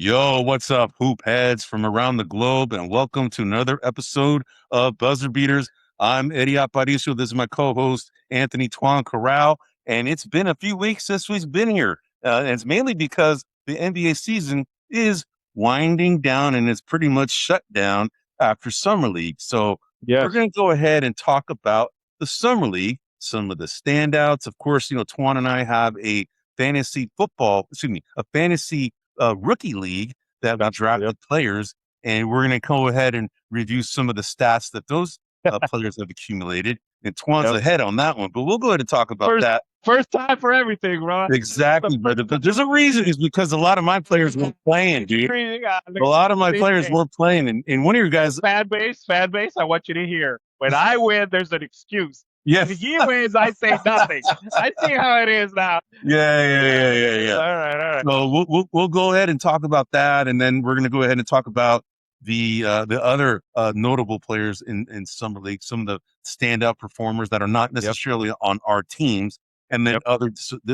Yo, what's up, hoop heads from around the globe, and welcome to another episode of Buzzer Beaters. I'm Eddie Aparicio. This is my co-host, Anthony Tuan Corral, and it's been a few weeks since we've been here. And it's mainly because the NBA season is winding down and it's pretty much shut down after Summer League. So we're Yes. going to go ahead and talk about the Summer League, some of the standouts. Of course, Tuan and I have a fantasy rookie league that we drafted players, and we're going to go ahead and review some of the stats that those players have accumulated. And Twan's ahead on that one, but we'll go ahead and talk about that. First time for everything, bro. Exactly, brother. But there's a reason. It's because a lot of my players weren't playing, dude. A lot of my players weren't playing, and one of your guys, fan base. I want you to hear. When I win, there's an excuse. Yes. If he wins, I say nothing. I see how it is now. Yeah. All right. So we'll go ahead and talk about that, and then we're going to go ahead and talk about the other notable players in Summer League, some of the standout performers that are not necessarily on our teams, and then other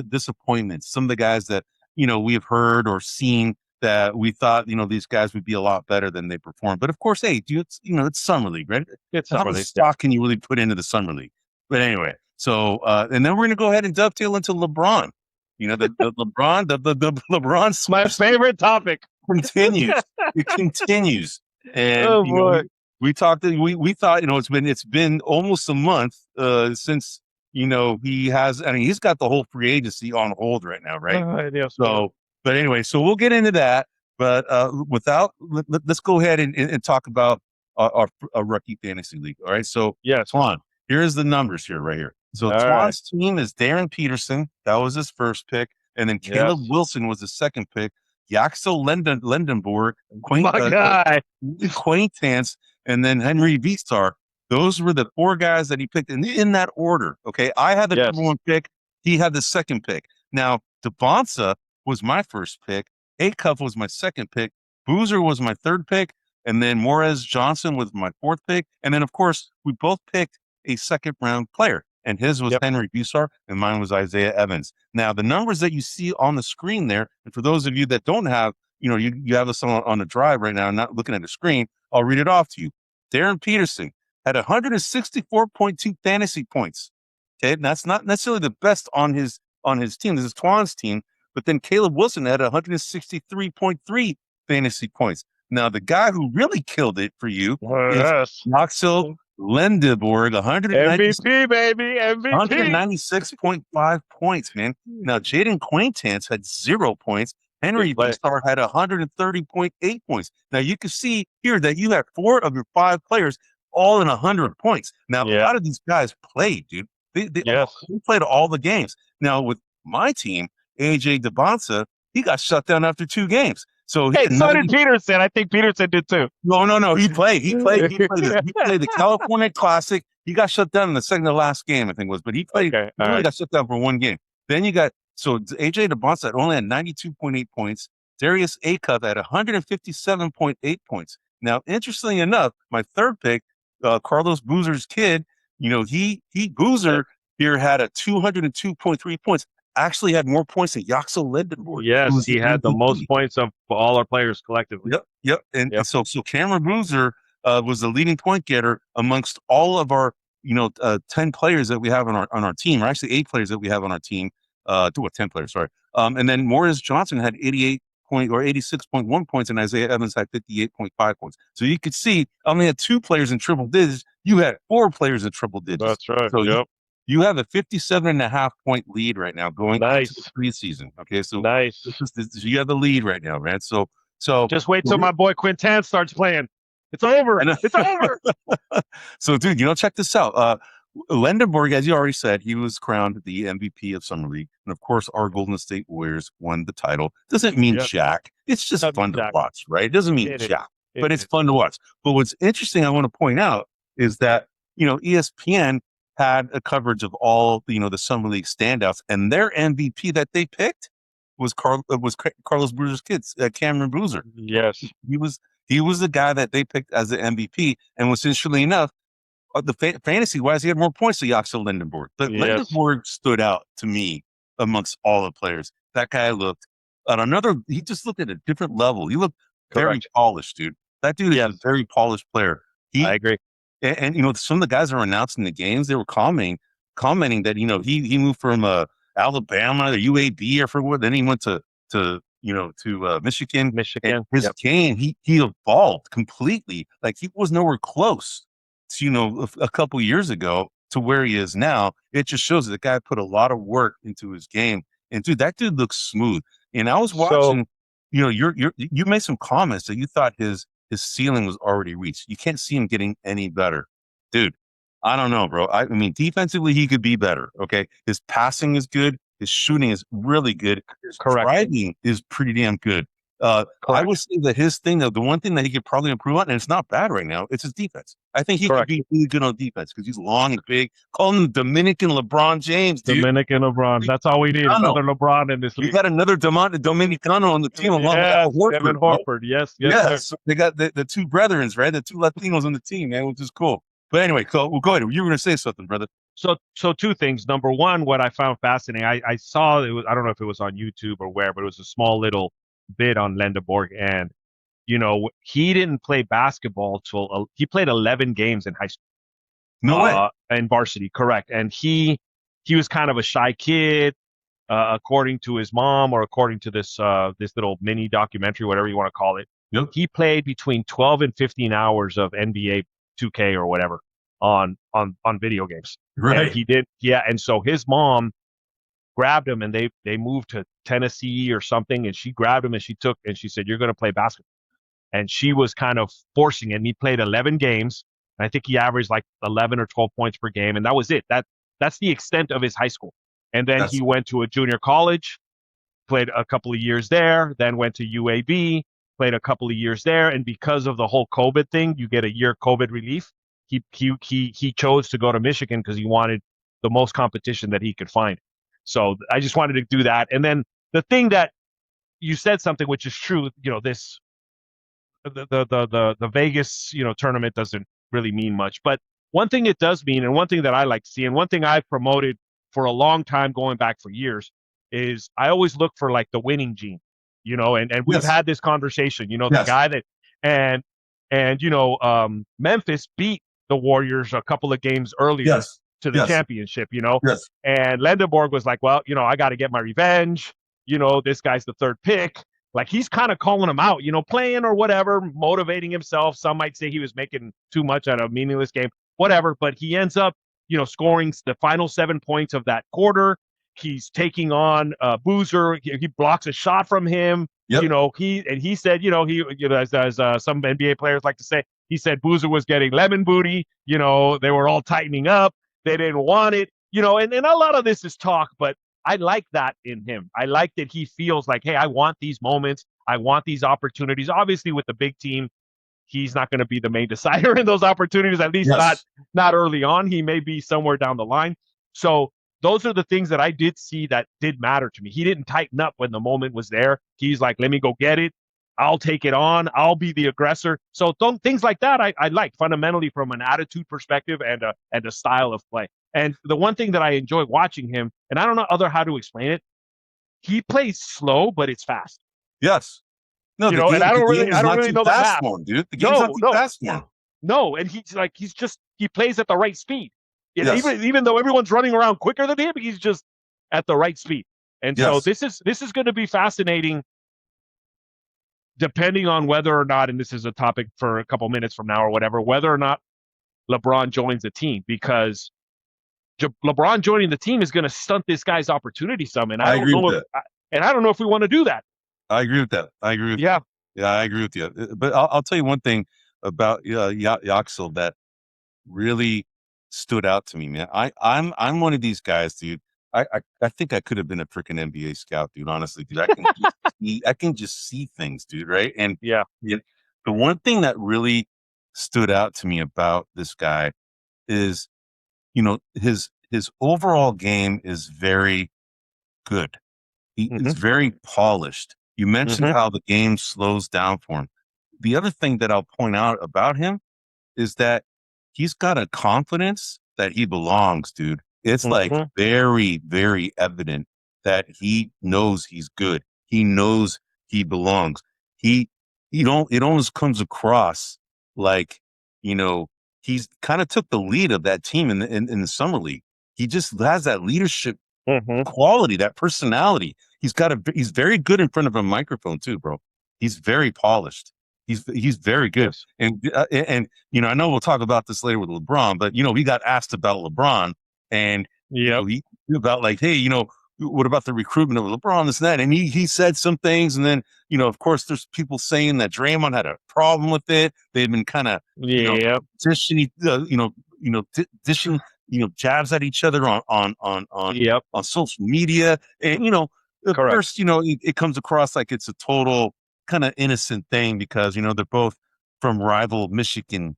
disappointments. Some of the guys that we have heard or seen that we thought these guys would be a lot better than they performed. But of course, hey, dude, it's Summer League, right? It's How much stock can you really put into the Summer League? But anyway, so and then we're going to go ahead and dovetail into LeBron. The LeBron. My favorite topic continues. It continues, and we thought it's been almost a month since he has. I mean, he's got the whole free agency on hold right now, right? But anyway, so we'll get into that. But let's go ahead and talk about our rookie fantasy league. All right, so Twan. Here's the numbers right here. So Twan's team is Darren Peterson. That was his first pick. And then Caleb Wilson was the second pick. Yaxel Lendeborg, Quaintance, and then Henry Vistar. Those were the four guys that he picked in that order. Okay. I had the number one pick. He had the second pick. Now, Devonsa was my first pick. Kickoff was my second pick. Boozer was my third pick. And then Morez Johnson was my fourth pick. And then, of course, we both picked a second round player, and his was Henry Vistar, and mine was Isaiah Evans. Now, the numbers that you see on the screen there, and for those of you that don't have, you have us on a drive right now, not looking at the screen, I'll read it off to you. Darren Peterson had 164.2 fantasy points. Okay, and that's not necessarily the best on his team. This is Twan's team, but then Caleb Wilson had 163.3 fantasy points. Now, the guy who really killed it for you is Yaxel Lendeborg, MVP, baby, MVP. 196.5 points, man. Now, Jaden Quaintance had 0 points. Henry Vistar had 130.8 points. Now, you can see here that you have 4 of your 5 players all in 100 points. Now, a lot of these guys played, dude. They played all the games. Now, with my team, AJ Devonsa, he got shut down after 2 games. So did Peterson. I think Peterson did too. No. He played. He played the California Classic. He got shut down in the second to last game, I think it was. But he played. He only got shut down for 1 game. Then you got AJ Devonsa only had 92.8 points. Darius Kickoff at 157.8 points. Now, interestingly enough, my third pick, Carlos Boozer's kid, Boozer here had a 202.3 points. Actually had more points than Yaxel Lendeborg. Yes, he had the most points of all our players collectively. Yep. And so Cameron Boozer was the leading point getter amongst all of our 10 players that we have on our team, or actually 8 players that we have on our team. 10 players, sorry. And then Morris Johnson had 86.1 points, and Isaiah Evans had 58.5 points. So you could see I only had 2 players in triple digits. You had 4 players in triple digits. That's right. So you have a 57.5 point lead right now going into the preseason. Okay, so you have the lead right now, man. So just wait till my boy Quintan starts playing. It's over. It's over. So, dude, check this out. Lendeborg, as you already said, he was crowned the MVP of Summer League, and of course, our Golden State Warriors won the title. Doesn't mean jack. It's just fun to watch, right? It doesn't mean jack, but it's fun to watch. But what's interesting, I want to point out, is that ESPN had a coverage of all the Summer League standouts, and their MVP that they picked was Carlos Boozer's kids, Cameron Boozer. Yes, he was the guy that they picked as the MVP. And what's interestingly enough, the fantasy wise, he had more points than Yaxel Lendeborg. But Lendeborg stood out to me amongst all the players. That guy looked he just looked at a different level. He looked very polished, dude. That dude is a very polished player. I agree. And you know, some of the guys that were announcing the games, they were commenting that, you know, he moved from Alabama or UAB or for what, then he went to Michigan. And his game, he evolved completely. Like he was nowhere close to, you know, a couple years ago to where he is now. It just shows that the guy put a lot of work into his game. And dude, that dude looks smooth. And I was watching, you know, you made some comments that you thought his ceiling was already reached. You can't see him getting any better. Dude, I don't know, bro. I mean, defensively, he could be better. Okay. His passing is good. His shooting is really good. His driving is pretty damn good. I would say that his thing, the one thing that he could probably improve on, and it's not bad right now, it's his defense. I think he could be really good on defense because he's long and big. Call him Dominican LeBron James, dude. Dominican LeBron. That's all we need. Another LeBron in this league. We got another Dominicano on the team along with Kevin Horford. Yes. So they got the two brethrens, right? The two Latinos on the team, man, which is cool. But anyway, well, go ahead. You were going to say something, brother. So two things. Number one, what I found fascinating, I saw it was, I don't know if it was on YouTube or where, but it was a small little bit on Lendeborg, and you know, he didn't play basketball till he played 11 games in high school. No way. In varsity, correct. And he was kind of a shy kid, according to his mom, or according to this little mini documentary, whatever you want to call it. Yep. He played between 12 and 15 hours of NBA 2K or whatever on video games. Right. And he did. Yeah. And so his mom grabbed him, and they moved to Tennessee or something. And she grabbed him and she said, "You're going to play basketball." And she was kind of forcing it. And he played 11 games. And I think he averaged like 11 or 12 points per game. And that was it. That's the extent of his high school. And then he went to a junior college, played a couple of years there, then went to UAB, played a couple of years there. And because of the whole COVID thing, you get a year COVID relief. He chose to go to Michigan because he wanted the most competition that he could find. So I just wanted to do that. And then the thing that you said something which is true, you know, this the Vegas, you know, tournament doesn't really mean much. But one thing it does mean, and one thing that I like to see, and one thing I've promoted for a long time, going back for years, is I always look for like the winning gene, you know, and we've had this conversation, you know, the guy that, and you know, Memphis beat the Warriors a couple of games earlier to the championship, you know, and Lendeborg was like, well, you know, I got to get my revenge. You know, this guy's the third pick. Like, he's kind of calling him out, you know, playing or whatever, motivating himself. Some might say he was making too much out of a meaningless game, whatever. But he ends up, you know, scoring the final 7 points of that quarter. He's taking on Boozer. He blocks a shot from him. Yep. You know, he said, you know, as some NBA players like to say, he said Boozer was getting lemon booty. You know, they were all tightening up. They didn't want it. You know, and a lot of this is talk, but I like that in him. I like that he feels like, hey, I want these moments. I want these opportunities. Obviously, with the big team, he's not going to be the main decider in those opportunities, at least not early on. He may be somewhere down the line. So those are the things that I did see that did matter to me. He didn't tighten up when the moment was there. He's like, let me go get it. I'll take it on. I'll be the aggressor. So things like that I like fundamentally from an attitude perspective and a style of play. And the one thing that I enjoy watching him, and I don't know how to explain it, he plays slow, but it's fast. Yes. No, you know, and I don't really know the math. Dude. The game's not too fast for him. No, and he plays at the right speed. Yes. Even though everyone's running around quicker than him, he's just at the right speed. And so this is going to be fascinating, depending on whether or not, and this is a topic for a couple minutes from now or whatever, whether or not LeBron joins the team, because LeBron joining the team is going to stunt this guy's opportunity some. And I agree with that. And I don't know if we want to do that. I agree with that. I agree with Yeah, I agree with you. But I'll tell you one thing about Yaxel that really stood out to me, man. I'm one of these guys, dude. I think I could have been a freaking NBA scout, dude. Honestly, dude, I can just see things, dude. Right? And the one thing that really stood out to me about this guy is, you know, his overall game is very good. He's very polished. You mentioned how the game slows down for him. The other thing that I'll point out about him is that he's got a confidence that he belongs, dude. It's like very, very evident that he knows he's good. He knows he belongs. It almost comes across like, he's kind of took the lead of that team in the summer league. He just has that leadership quality, that personality. He's very good in front of a microphone too, bro. He's very polished. He's very good. Yes. And I know we'll talk about this later with LeBron, but he got asked about LeBron, and he about like, hey, what about the recruitment of LeBron, this and that? And he said some things, and then of course there's people saying that Draymond had a problem with it. They've been kind of dishing dishing jabs at each other on social media, and at first it comes across like it's a total kind of innocent thing because they're both from rival Michigan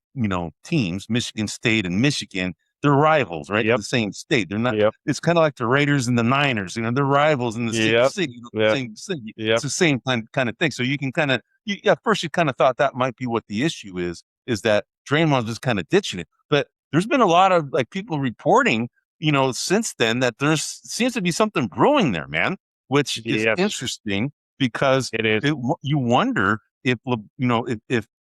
teams, Michigan State and Michigan. They're rivals, right? The same state. They're not. It's kind of like the Raiders and the Niners. They're rivals in the same city. Same city. It's the same kind of thing. So you can kind of, at first you kind of thought that might be what the issue is that Draymond's just kind of ditching it. But there's been a lot of like people reporting, since then that there seems to be something brewing there, man, which is interesting because it is. You wonder if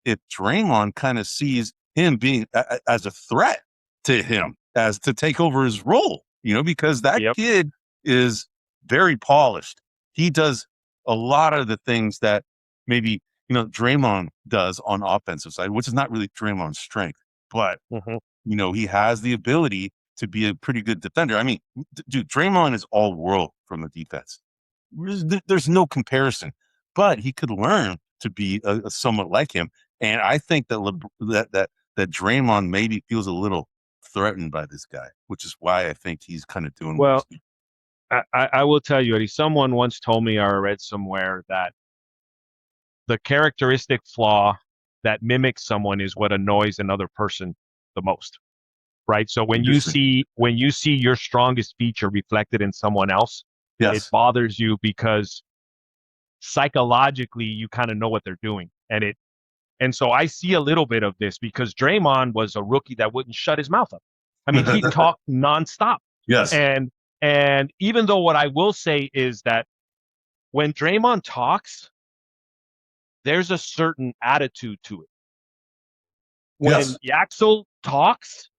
Draymond kind of sees him being as a threat to him as to take over his role, because that kid is very polished. He does a lot of the things that maybe, Draymond does on offensive side, which is not really Draymond's strength, but, he has the ability to be a pretty good defender. I mean, dude, Draymond is all world from the defense. There's no comparison, but he could learn to be a somewhat like him. And I think that Draymond maybe feels a little threatened by this guy, which is why I think he's kind of doing well. I will tell you, Eddie. Someone once told me, or read somewhere, that the characteristic flaw that mimics someone is what annoys another person the most, right? So when you see your strongest feature reflected in someone else, it bothers you because psychologically you kind of know what they're doing, and so I see a little bit of this because Draymond was a rookie that wouldn't shut his mouth up. I mean, he talked nonstop. Yes. And even though what I will say is that when Draymond talks, there's a certain attitude to it. When Yaxel talks,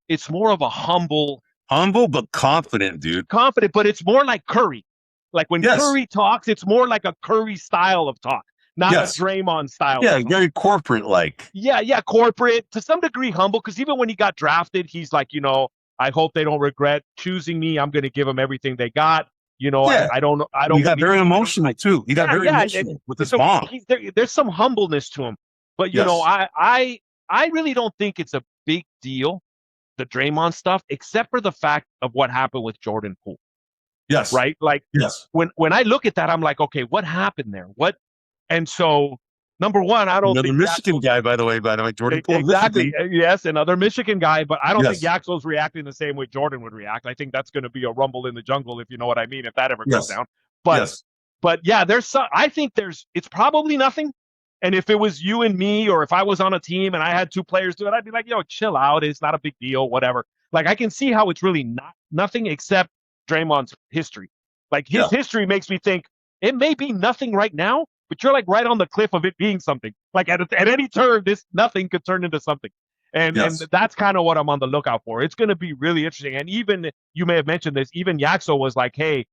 it's more of a humble but confident, dude. Confident, but it's more like Curry. Like when Curry talks, it's more like a Curry style of talk. Not a Draymond style. Yeah, very corporate-like. Yeah, corporate. To some degree, humble, because even when he got drafted, he's like, I hope they don't regret choosing me. I'm going to give them everything they got. I don't. He got very emotional, too. He got very emotional with his mom. There's some humbleness to him. But, I really don't think it's a big deal, the Draymond stuff, except for the fact of what happened with Jordan Poole. Yes. Right? Like, when I look at that, I'm like, okay, what happened there? And so, number one, I don't think Michigan guy, by the way, Jordan Poole. Exactly. Yes, another Michigan guy, but I don't think Yaxel's reacting the same way Jordan would react. I think that's going to be a rumble in the jungle, if you know what I mean, if that ever goes down. But yeah, I think it's probably nothing. And if it was you and me, or if I was on a team and I had two players do it, I'd be like, chill out. It's not a big deal, whatever. Like, I can see how it's really nothing except Draymond's history. Like, his history makes me think it may be nothing right now, but you're like right on the cliff of it being something. Like at any turn, this nothing could turn into something. And that's kind of what I'm on the lookout for. It's going to be really interesting. And even, you may have mentioned this, even Yaxel was like, hey,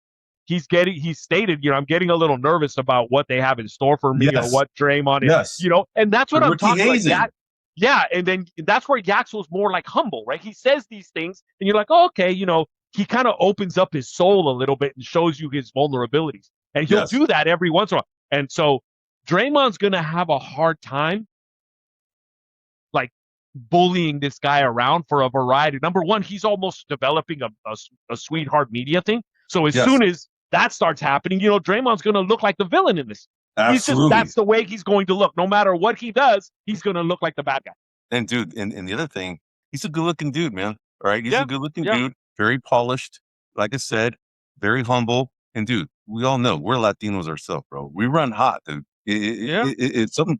he stated, I'm getting a little nervous about what they have in store for me, or what Draymond is, and that's what I'm talking about. Yeah. And then that's where Yaxel's more like humble, right? He says these things and you're like, oh, okay, he kind of opens up his soul a little bit and shows you his vulnerabilities. And he'll do that every once in a while. And so Draymond's going to have a hard time, like, bullying this guy around for a variety. Number one, he's almost developing a sweetheart media thing. So as soon as that starts happening, Draymond's going to look like the villain in this. Absolutely. That's the way he's going to look. No matter what he does, he's going to look like the bad guy. And dude, and the other thing, he's a good-looking dude, man. All right, he's a good-looking dude, very polished. Like I said, very humble. And dude, we all know we're Latinos ourselves, bro. We run hot, dude. It's something.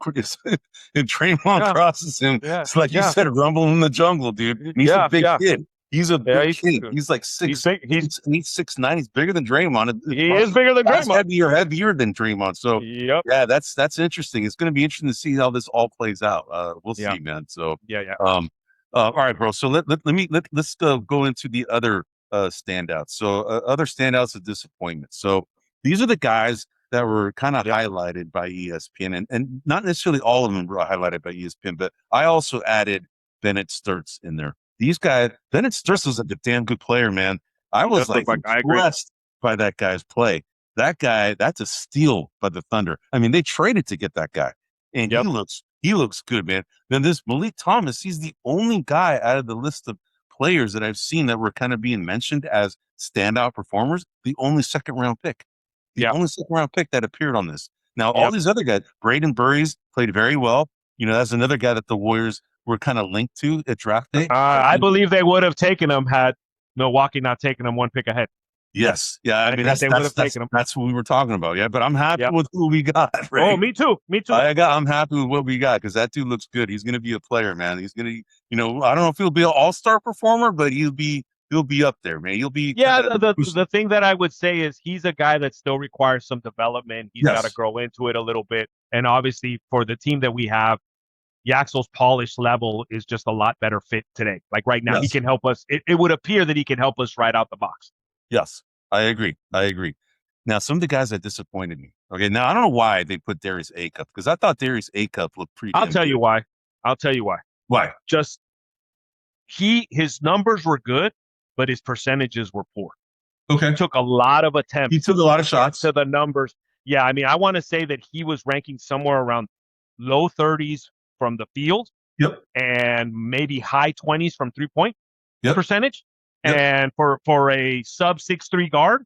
And Draymond crosses him. It's like you said, rumble in the jungle, dude. And he's a big kid. He's a big kid. good. He's like He's big. He's 6'9". He's bigger than Draymond. he is bigger than Draymond. Heavier than Draymond. So Yep. yeah, that's interesting. It's going to be interesting to see how this all plays out. We'll see, man. So yeah. all right, bro. So let's go into the other standouts. So other standouts of disappointment. So these are the guys that were kind of highlighted by ESPN, and not necessarily all of them were highlighted by ESPN, but I also added Bennett Sturts in there. These guys, Bennett Sturts was like a damn good player, man. I was like impressed by that guy's play. That guy, that's a steal by the Thunder. I mean, they traded to get that guy, and he looks good, man. Then this Malik Thomas, he's the only guy out of the list of players that I've seen that were kind of being mentioned as standout performers. The only second round pick, only second round pick that appeared on this. Now, all these other guys, Braden Burries played very well. You know, that's another guy that the Warriors were kind of linked to at draft day. I believe they would have taken him had Milwaukee not taken him one pick ahead. Yes. Yeah. I mean, that's what we were talking about. Yeah. But I'm happy with who we got. Right? Oh, me too. I'm happy with what we got because that dude looks good. He's going to be a player, man. He's going to, I don't know if he'll be an all-star performer, but he'll be up there, man. He'll be. Yeah. The thing that I would say is he's a guy that still requires some development. He's got to grow into it a little bit. And obviously for the team that we have, Yaxel's polish level is just a lot better fit today. Like right now, he can help us. It would appear that he can help us right out the box. Yes, I agree. Now, some of the guys that disappointed me. Okay, now I don't know why they put Darius Acup because I thought Darius Acup looked pretty. I'll tell you why. Why? Just his numbers were good, but his percentages were poor. Okay, he took a lot of attempts. He took a lot of shots to the numbers. Yeah, I mean, I want to say that he was ranking somewhere around low 30s from the field. Yep. And maybe high 20s from 3-point percentage. Yep. And for a sub 6'3" guard,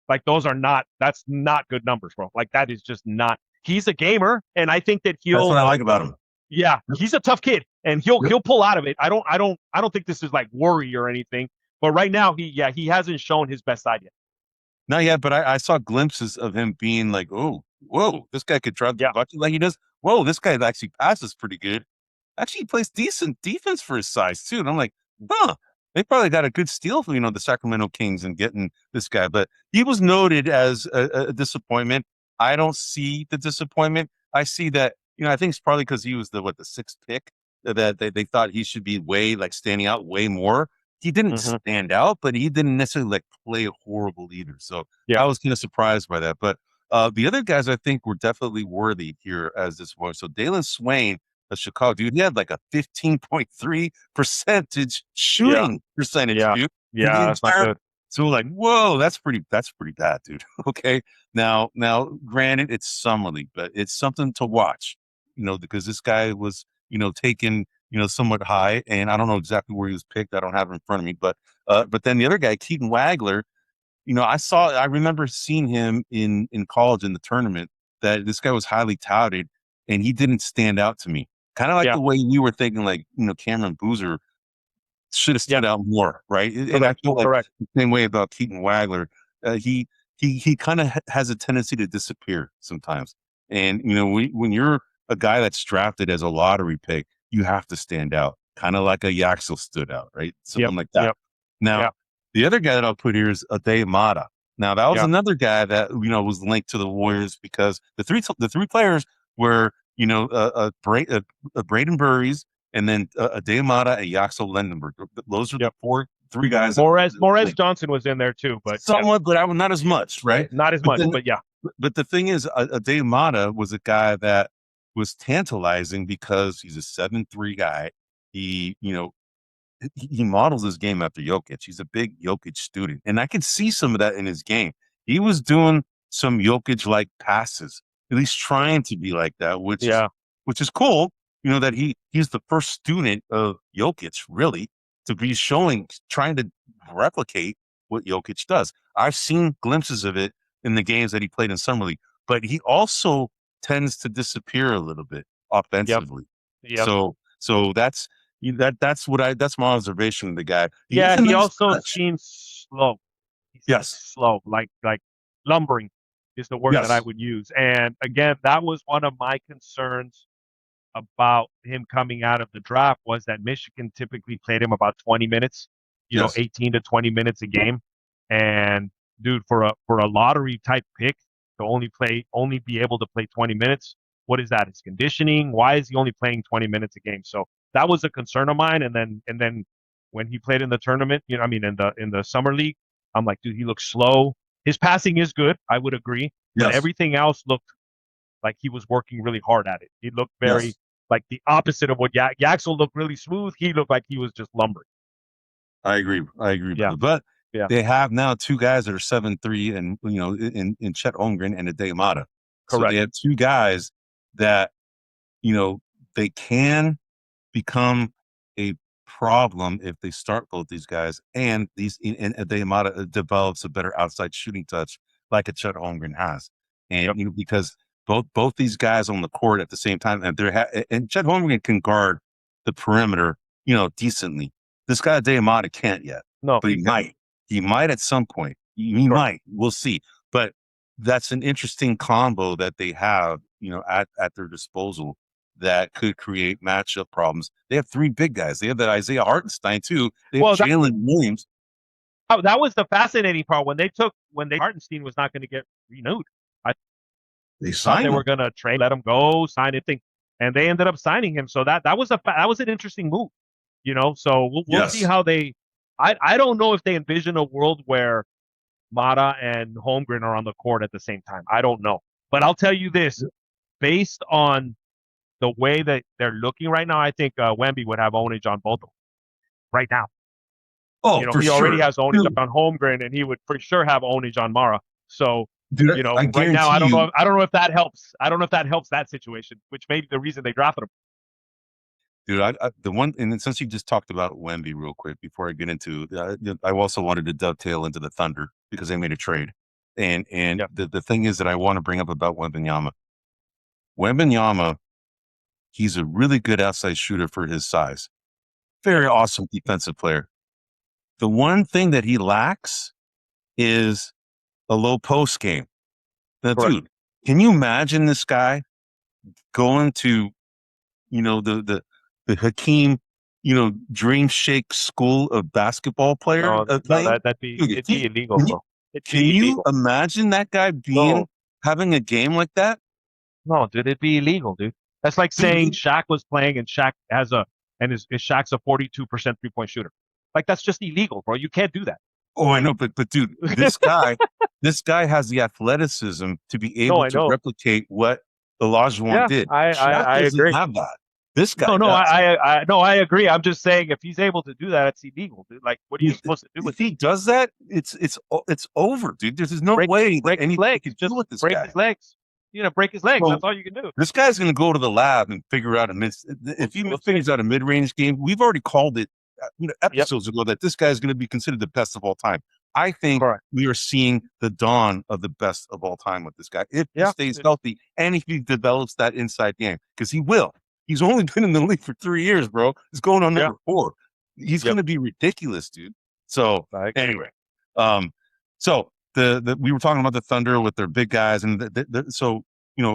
like that's not good numbers, bro. Like that is just not. He's a gamer, and I think that that's what I like about him. Yeah, he's a tough kid, and he'll pull out of it. I don't think this is like worry or anything. But right now, he hasn't shown his best side yet. Not yet, but I saw glimpses of him being like, oh, whoa, this guy could drive the bucket like he does. Whoa, this guy actually passes pretty good. Actually, he plays decent defense for his size too. And I'm like, they probably got a good steal for, the Sacramento Kings and getting this guy. But he was noted as a disappointment. I don't see the disappointment. I see that, I think it's probably because he was the sixth pick that they thought he should be standing out way more. He didn't stand out, but he didn't necessarily play horrible either. So I was kind of surprised by that. But the other guys I think were definitely worthy here as this was. So Dalen Swain, a Chicago dude, he had like a 15.3% shooting percentage, dude. Yeah, that's not good. So whoa, that's pretty bad, dude. Okay. Now, granted, it's summer league, but it's something to watch, because this guy was, taken, somewhat high, and I don't know exactly where he was picked. I don't have it in front of me, but then the other guy, Keaton Wagler, I remember seeing him in college in the tournament that this guy was highly touted and he didn't stand out to me. Kind of like the way you were thinking, Cameron Boozer should have stood out more, right? And I feel like the same way about Keaton Wagler. He kind of has a tendency to disappear sometimes. And, when you're a guy that's drafted as a lottery pick, you have to stand out, kind of like a Yaxel stood out, right? Something like that. Now, the other guy that I'll put here is Ade Mata. Now, that was another guy that, was linked to the Warriors because the three players were, Braden Burries, and then Ade Mata and Yaxel Lendeborg. Those are the three guys. Morez Johnson was in there too, but somewhat, but not as much, right? Not as much, but yeah. But the thing is, Ade Mata was a guy that was tantalizing because he's a 7'3" guy. He models his game after Jokic. He's a big Jokic student, and I could see some of that in his game. He was doing some Jokic-like passes, at least trying to be like that, which is cool. That he's the first student of Jokic, really, to be trying to replicate what Jokic does. I've seen glimpses of it in the games that he played in Summer League, but he also tends to disappear a little bit offensively. So that's my observation of the guy. He also seems slow. Slow, like lumbering is the word that I would use. And again, that was one of my concerns about him coming out of the draft, was that Michigan typically played him about 20 minutes 18 to 20 minutes a game. And dude, for a lottery type pick to only be able to play 20 minutes, what is that? It's conditioning. Why is he only playing 20 minutes a game? So that was a concern of mine. And then when he played in the tournament, in the summer league, I'm like, dude, he looks slow. His passing is good, I would agree, but everything else looked like he was working really hard at it. He looked very like the opposite of what Yaxel looked really smooth. He looked like he was just lumbering. I agree. Yeah. But they have now two guys that are 7'3", and in Chet Holmgren and Ade Mata. So they have two guys that they can become a problem if they start both these guys, and Ade Mata develops a better outside shooting touch like a Chet Holmgren has, and because both these guys on the court at the same time, and and Chet Holmgren can guard the perimeter, decently. This guy Ade Mata can't yet. No, but he might. He might at some point. He might. We'll see. But that's an interesting combo that they have, at their disposal that could create matchup problems. They have three big guys. They have that Isaiah Hartenstein too. They have Jalen Williams. That was the fascinating part when Hartenstein was not going to get renewed. They signed they were going to trade, let him go, sign it, and they ended up signing him. So that was an interesting move. So we'll see how they. I don't know if they envision a world where Mata and Holmgren are on the court at the same time. I don't know, but I'll tell you this: based on the way that they're looking right now, I think Wemby would have ownage on both of them right now. Oh, he already has ownage on Holmgren, and he would for sure have ownage on Mara. So. Dude, right now, I don't know if that helps. I don't know if that helps that situation, which may be the reason they drafted him. Dude, the one, and then since you just talked about Wemby real quick before I get into, I also wanted to dovetail into the Thunder because they made a trade, and the thing is that I want to bring up about Wembanyama. Wembanyama, he's a really good outside shooter for his size, very awesome defensive player. The one thing that he lacks is a low post game. Now, dude, can you imagine this guy going to, the Hakeem, Dream Shake School of Basketball player? It'd be illegal, bro. Can you imagine that guy having a game like that? No, dude, it'd be illegal, dude. That's like saying Shaq was playing and Shaq Shaq's a 42% 3-point shooter. Like, that's just illegal, bro. You can't do that. Oh, I know, but dude, this guy has the athleticism to be able to replicate what Olajuwon did. I agree. Have that. This guy. I agree. I'm just saying if he's able to do that, it's illegal, dude. Like, what are you supposed to do? If he does that, it's over, dude. There's no way. Break his legs. Just with this break guy. His legs. Break his legs. That's all you can do. This guy's going to go to the lab and figure out if he figures out a mid-range game. We've already called it. Episodes ago that this guy is going to be considered the best of all time. I think we are seeing the dawn of the best of all time with this guy. If he stays healthy and if he develops that inside game, because he will. He's only been in the league for 3 years, bro. He's going on number 4. He's going to be ridiculous, dude. So anyway, so we were talking about the Thunder with their big guys, and so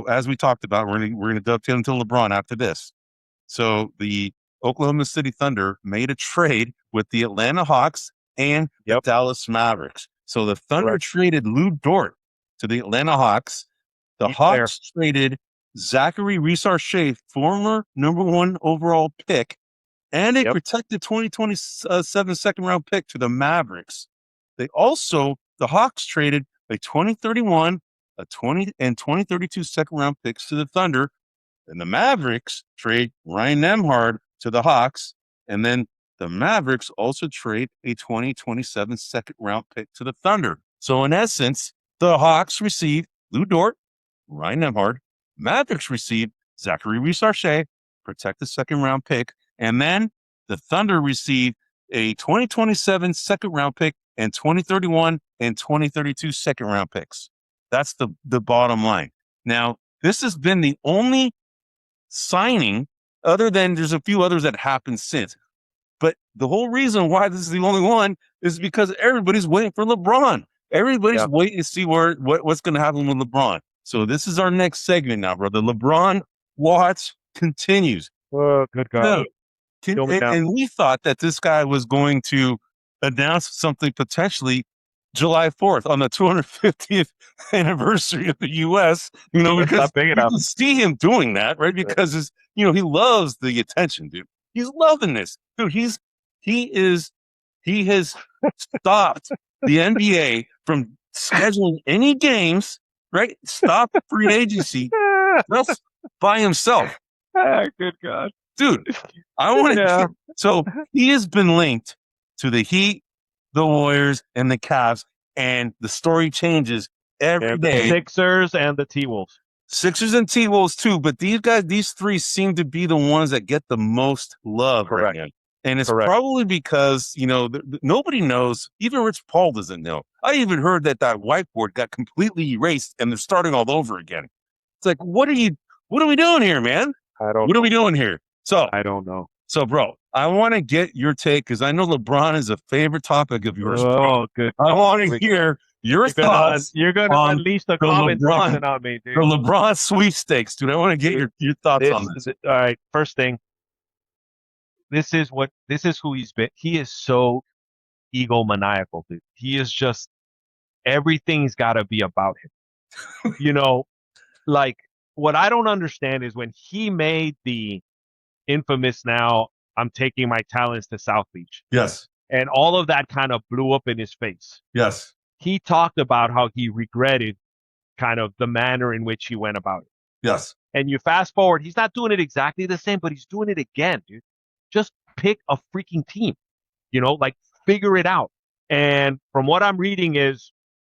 as we talked about, we're going to dovetail into LeBron after this. So the Oklahoma City Thunder made a trade with the Atlanta Hawks and the Dallas Mavericks. So the Thunder traded Lou Dort to the Atlanta Hawks. The Hawks traded Zachary Reese-Shea, former number 1 overall pick, and a protected 2027 second-round pick to the Mavericks. The Hawks traded a 2031, a 20, and 2032 second-round picks to the Thunder, and the Mavericks trade Ryan Nembhard to the Hawks, and then the Mavericks also trade a 2027 second-round pick to the Thunder. So in essence, the Hawks received Lou Dort, Ryan Nembhard. Mavericks received Zachary Reese-Shea, protect the second-round pick, and then the Thunder received a 2027 second-round pick and 2031 and 2032 second-round picks. That's the bottom line. Now, this has been the only signing, other than there's a few others that happened since. But the whole reason why this is the only one is because everybody's waiting for LeBron. Everybody's waiting to see what's going to happen with LeBron. So this is our next segment now, brother. LeBron watch continues. Oh, good God. And we thought that this guy was going to announced something potentially July 4th on the 250th anniversary of the U.S., because you can see him doing that, right? Because he loves the attention, dude. He's loving this, dude. He has stopped the NBA from scheduling any games, right? Stop free agency just by himself. Good God. Dude, I want to. So he has been linked to the Heat, the Warriors, and the Cavs, and the story changes every day. The Sixers and the T-Wolves. Sixers and T-Wolves too, but these three seem to be the ones that get the most love right now. And it's probably because, nobody knows. Even Rich Paul doesn't know. I even heard that whiteboard got completely erased and they're starting all over again. It's like, what are we doing here, man? What are we doing here? So I don't know. So, bro, I want to get your take because I know LeBron is a favorite topic of yours. Oh, good. I want to hear your thoughts. You're going to unleash the comment section on me, dude. The LeBron sweepstakes, dude. I want to get your thoughts on this. All right, first thing. This is who he's been. He is so egomaniacal, dude. He is just, everything's got to be about him. Like, what I don't understand is when he made the infamous, now I'm taking my talents to South Beach. Yes. And all of that kind of blew up in his face. Yes. He talked about how he regretted kind of the manner in which he went about it. Yes. And you fast forward, he's not doing it exactly the same, but he's doing it again, dude. Just pick a freaking team, like figure it out. And from what I'm reading is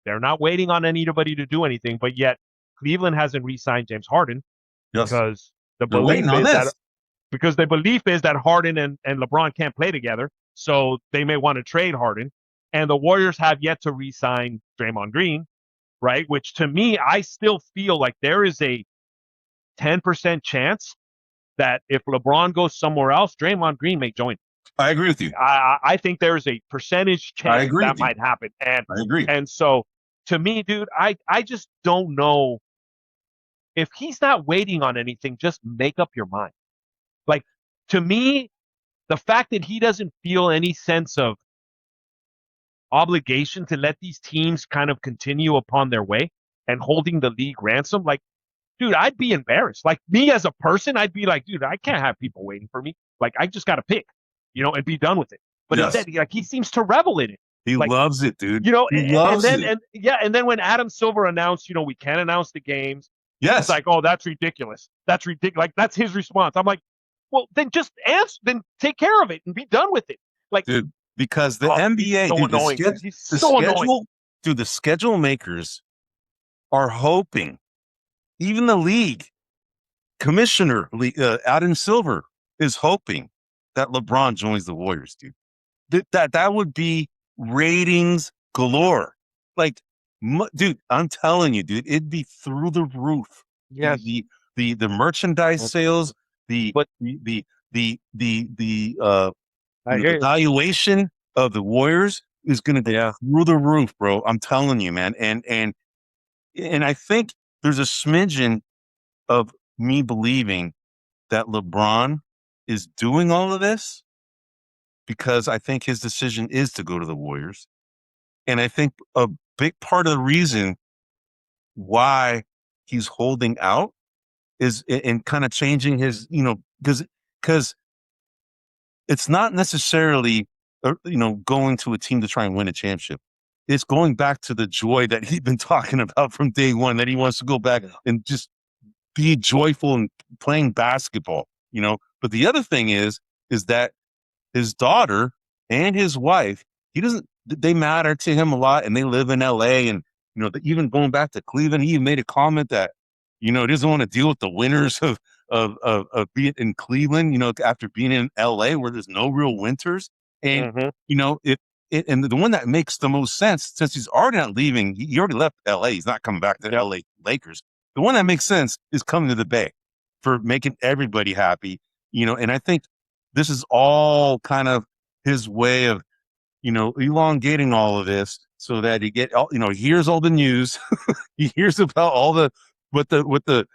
they're not waiting on anybody to do anything, but yet Cleveland hasn't re-signed James Harden because the belief is that Harden and LeBron can't play together, so they may want to trade Harden. And the Warriors have yet to re-sign Draymond Green, right? Which to me, I still feel like there is a 10% chance that if LeBron goes somewhere else, Draymond Green may join. I agree with you. I think there's a percentage chance that might happen. And I agree. And so to me, dude, I just don't know. If he's not waiting on anything, just make up your mind. Like, to me, the fact that he doesn't feel any sense of obligation to let these teams kind of continue upon their way and holding the league ransom, like, dude, I'd be embarrassed. Like, me as a person, I'd be like, dude, I can't have people waiting for me. Like, I just got to pick, and be done with it. But instead, he seems to revel in it. He loves it, dude. And then when Adam Silver announced, we can't announce the games. Yes. It's like, oh, that's ridiculous. That's ridiculous. Like, that's his response. I'm like, well, then just answer, then take care of it and be done with it. Like, dude, because the NBA, so annoying. He's so annoying. Dude, the schedule makers are hoping, even the league commissioner, Adam Silver, is hoping that LeBron joins the Warriors, dude. That would be ratings galore. Like, dude, I'm telling you, dude, it'd be through the roof. Yeah. The merchandise sales, the evaluation of the Warriors is going to be through the roof, bro. I'm telling you, man. And I think there's a smidgen of me believing that LeBron is doing all of this because I think his decision is to go to the Warriors. And I think a big part of the reason why he's holding out is in kind of changing his, because it's not necessarily, going to a team to try and win a championship. It's going back to the joy that he's been talking about from day one, that he wants to go back and just be joyful and playing basketball, But the other thing is that his daughter and his wife, they matter to him a lot, and they live in LA. And, even going back to Cleveland, he even made a comment that, he doesn't want to deal with the winters of being in Cleveland, after being in LA where there's no real winters. And, and the one that makes the most sense, since he's already not leaving, he already left LA. He's not coming back to LA Lakers. The one that makes sense is coming to the Bay for making everybody happy, and I think this is all kind of his way of, elongating all of this so that he hears all the news. He hears about all what the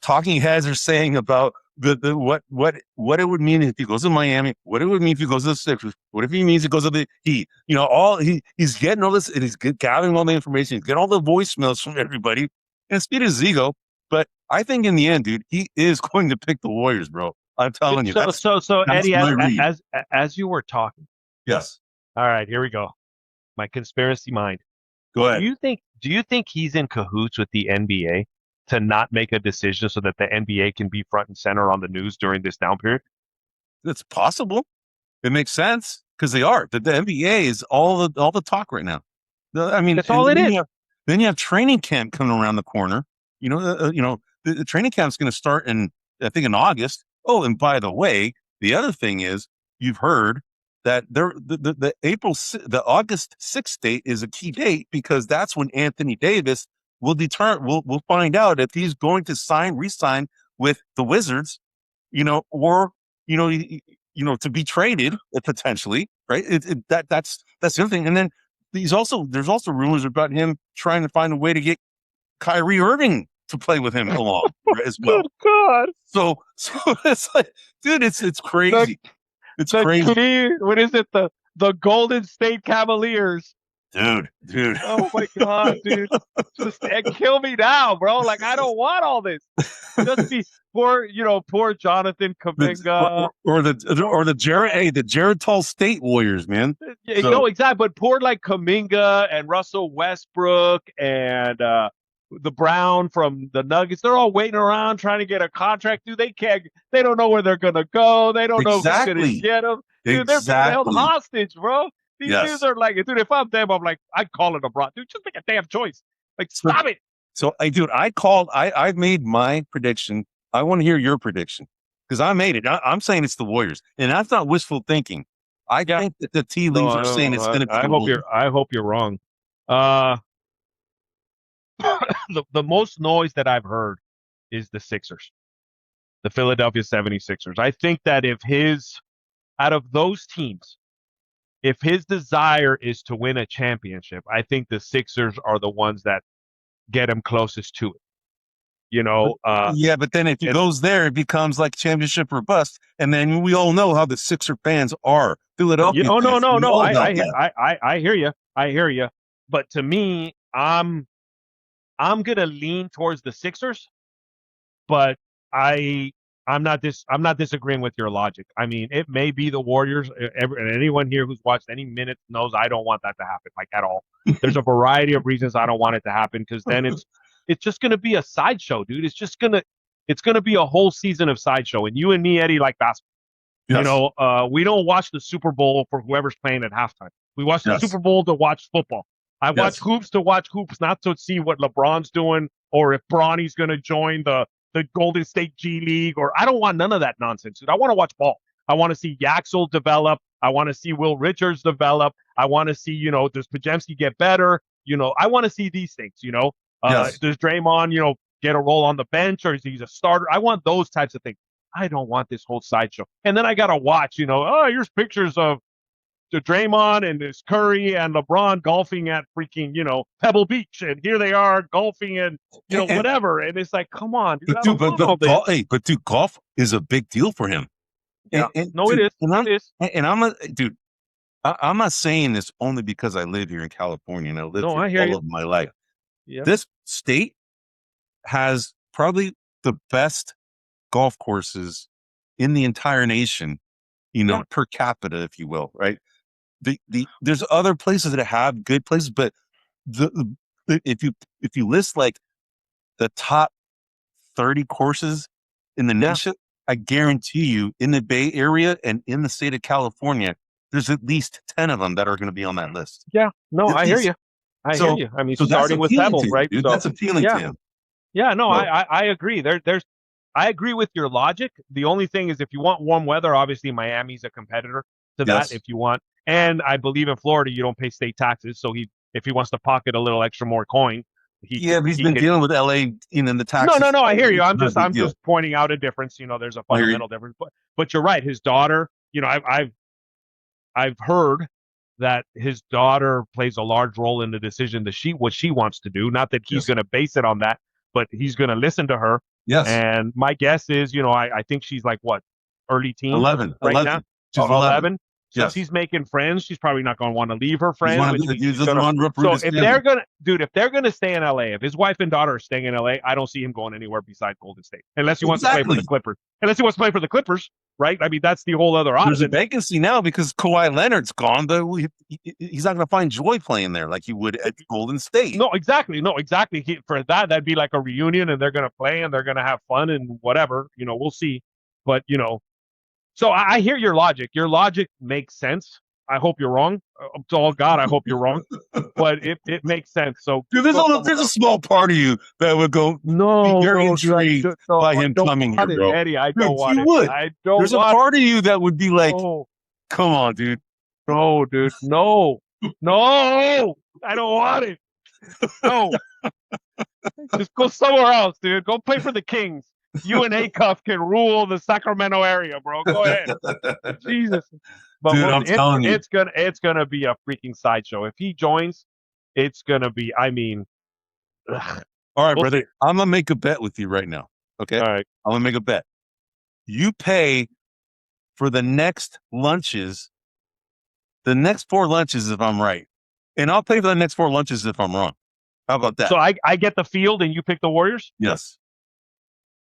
talking heads are saying about what it would mean if he goes to Miami, what it would mean if he goes to the Sixers, what if he means he goes to the Heat, he's getting all this and he's gathering all the information, he's getting all the voicemails from everybody and speed his ego. But I think in the end, dude, he is going to pick the Warriors, bro. I'm telling you. So Eddie, as you were talking. Yes. All right, here we go. My conspiracy mind. Go ahead. Do you think he's in cahoots with the NBA to not make a decision so that the NBA can be front and center on the news during this down period? It's possible. It makes sense because they are. The NBA is all the talk right now. I mean, that's all it is. Then you have training camp coming around the corner. The training camp is going to start in August. Oh, and by the way, the other thing is you've heard that the August 6th date is a key date because that's when Anthony Davis will we'll find out if he's going to re-sign with the Wizards, or to be traded potentially, right? That's the other thing. And then there's also rumors about him trying to find a way to get Kyrie Irving to play with him along as well. Good God! So it's like, dude, it's crazy. It's crazy. What is it? The Golden State Cavaliers. Dude. Oh my God, dude. Just kill me now, bro. Like, I don't want all this. Just be poor Jonathan Kuminga. Or the Jared Tall State Warriors, man. No, exactly. But poor like Kuminga and Russell Westbrook and the Brown from the Nuggets. They're all waiting around trying to get a contract. Dude, they don't know where they're gonna go. They don't know who's gonna get them. Dude, they're being held hostage, bro. These dudes are like, dude, if I'm them, I'm like, I'd call it abroad. Dude, just make a damn choice. Like, stop it. So, I've made my prediction. I want to hear your prediction because I made it. I'm saying it's the Warriors, and that's not wishful thinking. I think that the tea leaves are saying it's going to be. I hope you're wrong. The most noise that I've heard is the Sixers, the Philadelphia 76ers. I think that out of those teams, if his desire is to win a championship, I think the Sixers are the ones that get him closest to it. But then if he goes there, it becomes like championship or bust. And then we all know how the Sixer fans are. Philadelphia. No. I hear you. But to me, I'm gonna lean towards the Sixers, but I'm not disagreeing with your logic. I mean, it may be the Warriors. And anyone here who's watched any minutes knows I don't want that to happen, like at all. There's a variety of reasons I don't want it to happen because then it's just gonna be a sideshow, dude. It's gonna be a whole season of sideshow. And you and me, Eddie, like basketball. Yes. We don't watch the Super Bowl for whoever's playing at halftime. We watch the Super Bowl to watch football. I watch hoops to watch hoops, not to see what LeBron's doing or if Bronny's going to join the Golden State G League. Or I don't want none of that nonsense, dude. I want to watch ball. I want to see Yaxel develop. I want to see Will Richards develop. I want to see, does Pajemski get better? I want to see these things, Does Draymond, get a role on the bench or is he a starter? I want those types of things. I don't want this whole sideshow. And then I got to watch, here's pictures of Draymond and this Curry and LeBron golfing at freaking, Pebble Beach. And here they are golfing and, whatever. And it's like, come on. Dude, but golf is a big deal for him. Yeah. It is. I'm not saying this only because I live here in California and I lived here all of my life. Yep. This state has probably the best golf courses in the entire nation, per capita, if you will, right? There's other places that have good places, but if you list like the top 30 courses in the nation, I guarantee you in the Bay Area and in the state of California, there's at least 10 of them that are going to be on that list. Yeah, no, I hear you. I hear you. I mean, starting with Pebble, right? Dude, that's appealing to him. Yeah, no, I agree. I agree with your logic. The only thing is if you want warm weather, obviously Miami's a competitor to that if you want. And I believe in Florida, you don't pay state taxes. So if he wants to pocket a little extra more coin, but he's been dealing with LA in the taxes. No, I hear you. I'm just pointing out a difference. There's a fundamental difference. But you're right. His daughter, I've heard that his daughter plays a large role in the decision what she wants to do. Not that he's going to base it on that, but he's going to listen to her. Yes. And my guess is, I think she's like what, early teens, 11 right 11. now. She's 11. So Yes. she's making friends. She's probably not going to want to leave her friends. So if they're gonna stay in LA, if his wife and daughter are staying in LA, I don't see him going anywhere besides Golden State, unless he wants to play for the Clippers. Unless he wants to play for the Clippers, right? I mean, that's the whole other option. There's a vacancy now because Kawhi Leonard's gone, but he's not going to find joy playing there like he would at Golden State. No, exactly. For that'd be like a reunion, and they're going to play and they're going to have fun and whatever. We'll see. But so I hear your logic. Your logic makes sense. I hope you're wrong. To all God, I hope you're wrong. But it makes sense. So dude, there's a small part of you that would go, you're intrigued by him coming here, bro. Eddie, I don't want it. Would. I don't. There's a part of you that would be like, come on, dude. No, dude. No. I don't want it. No. Just go somewhere else, dude. Go play for the Kings. You and Kickoff can rule the Sacramento area, bro. Go ahead. Jesus. But dude, I'm telling you. It's gonna be a freaking sideshow. If he joins, it's gonna be, all right, brother. I'm gonna make a bet with you right now. Okay? All right. I'm gonna make a bet. You pay for the next lunches, the next 4 lunches if I'm right. And I'll pay for the next 4 lunches if I'm wrong. How about that? So I get the field and you pick the Warriors? Yes.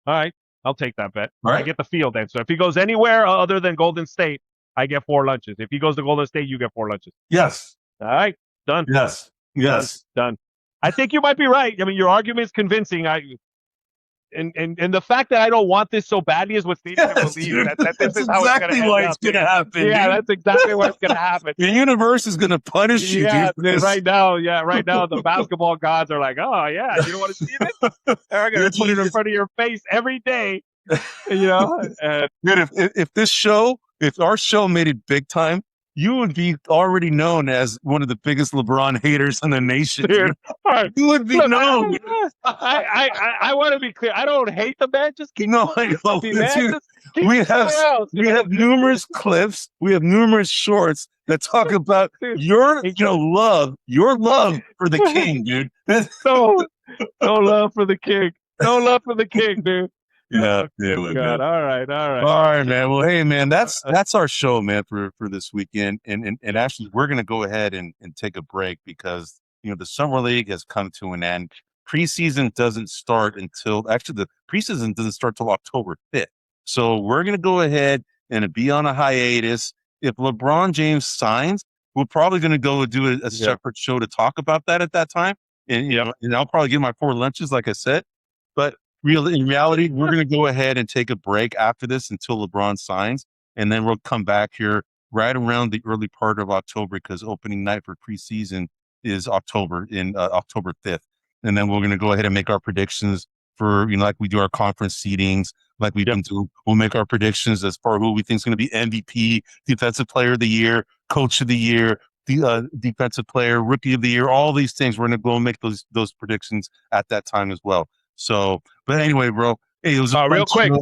All right. I'll take that bet. All right. I get the field then. So if he goes anywhere other than Golden State, I get 4 lunches. If he goes to Golden State, you get 4 lunches. Yes. All right. Done. Yes. Done. I think you might be right. I mean, your argument is convincing. And the fact that I don't want this so badly is what's leading me to believe that this is how exactly it's going to happen. Yeah, that's exactly what's going to happen. The universe is going to punish you. Dude. Right now, the basketball gods are like, oh yeah, you don't want to see this? They're going to put it in front of your face every day. Dude, if our show made it big time, you would be already known as one of the biggest LeBron haters in the nation. Dude. You would be known. I want to be clear. I don't hate the man. Just keep we have numerous clips. We have numerous shorts that talk about your love for the king, dude. No love for the king. No love for the king, dude. Yeah. God. All right, man. Well, hey, man, that's our show, man, for this weekend. And actually, we're gonna go ahead and take a break because the summer league has come to an end. Preseason doesn't start until the preseason doesn't start till October 5th. So we're gonna go ahead and be on a hiatus. If LeBron James signs, we're probably gonna go do a separate show to talk about that at that time. And and I'll probably get my 4 lunches, like I said, but. In reality, we're going to go ahead and take a break after this until LeBron signs, and then we'll come back here right around the early part of October because opening night for preseason is October 5th, and then we're going to go ahead and make our predictions for like we do our conference seedings, like we've been doing. We'll make our predictions as far as who we think is going to be MVP, Defensive Player of the Year, Coach of the Year, the Defensive Player, Rookie of the Year, all these things. We're going to go and make those predictions at that time as well. So, but anyway, bro, hey, it was real quick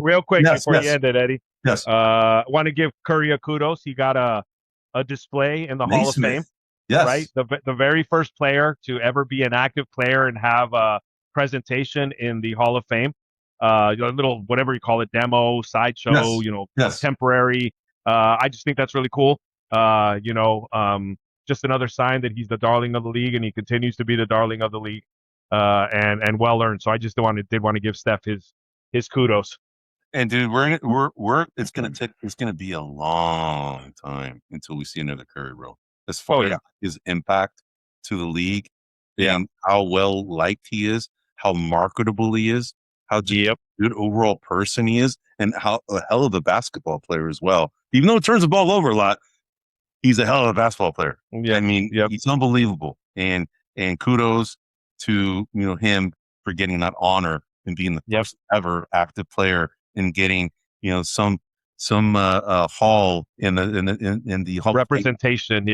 before you end it, Eddie. Yes. Want to give Curry a kudos. He got a display in the Hall of Fame. Yes. Right. The very first player to ever be an active player and have a presentation in the Hall of Fame. A little, whatever you call it, demo, sideshow, temporary. I just think that's really cool. Just another sign that he's the darling of the league and he continues to be the darling of the league. And well earned. So I just did want to give Steph his kudos. And dude, it's gonna be a long time until we see another Curry, bro. As far as his impact to the league, and how well liked he is, how marketable he is, how good overall person he is, and how a hell of a basketball player as well. Even though he turns the ball over a lot, he's a hell of a basketball player. Yeah, I mean, he's unbelievable. And kudos to him for getting that honor and being the first ever active player and getting some hall in the Hall representation.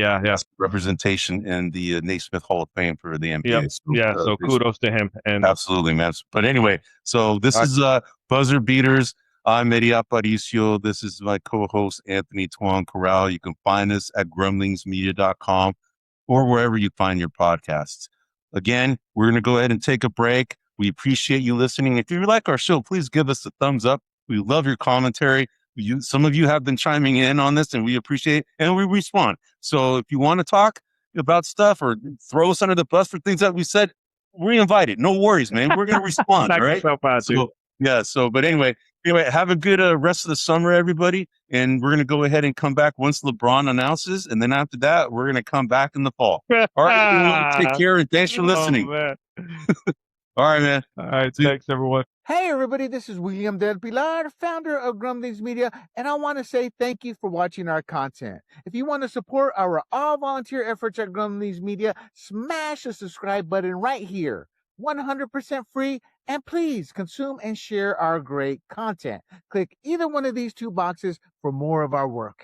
Representation in the Naismith Hall of Fame for the NBA. So kudos to him. And absolutely, man. But anyway, so this is Buzzer Beaters. I'm Eddie Aparicio. This is my co-host Anthony Tuan Corral. You can find us at grumblingsmedia.com or wherever you find your podcasts. Again, we're going to go ahead and take a break. We appreciate you listening. If you like our show, please give us a thumbs up. We love your commentary. Some of you have been chiming in on this, and we appreciate it, and we respond. So if you want to talk about stuff or throw us under the bus for things that we said, we're invited. No worries, man. We're going to respond. All right. But anyway, have a good rest of the summer, everybody. And we're going to go ahead and come back once LeBron announces. And then after that, we're going to come back in the fall. All right. Everyone, take care. And thanks for listening. All right, man. All right. Thanks, everyone. Hey, everybody. This is William Del Pilar, founder of Grumblings Media. And I want to say thank you for watching our content. If you want to support our all-volunteer efforts at Grumblings Media, smash the subscribe button right here. 100% free. And please consume and share our great content. Click either one of these two boxes for more of our work.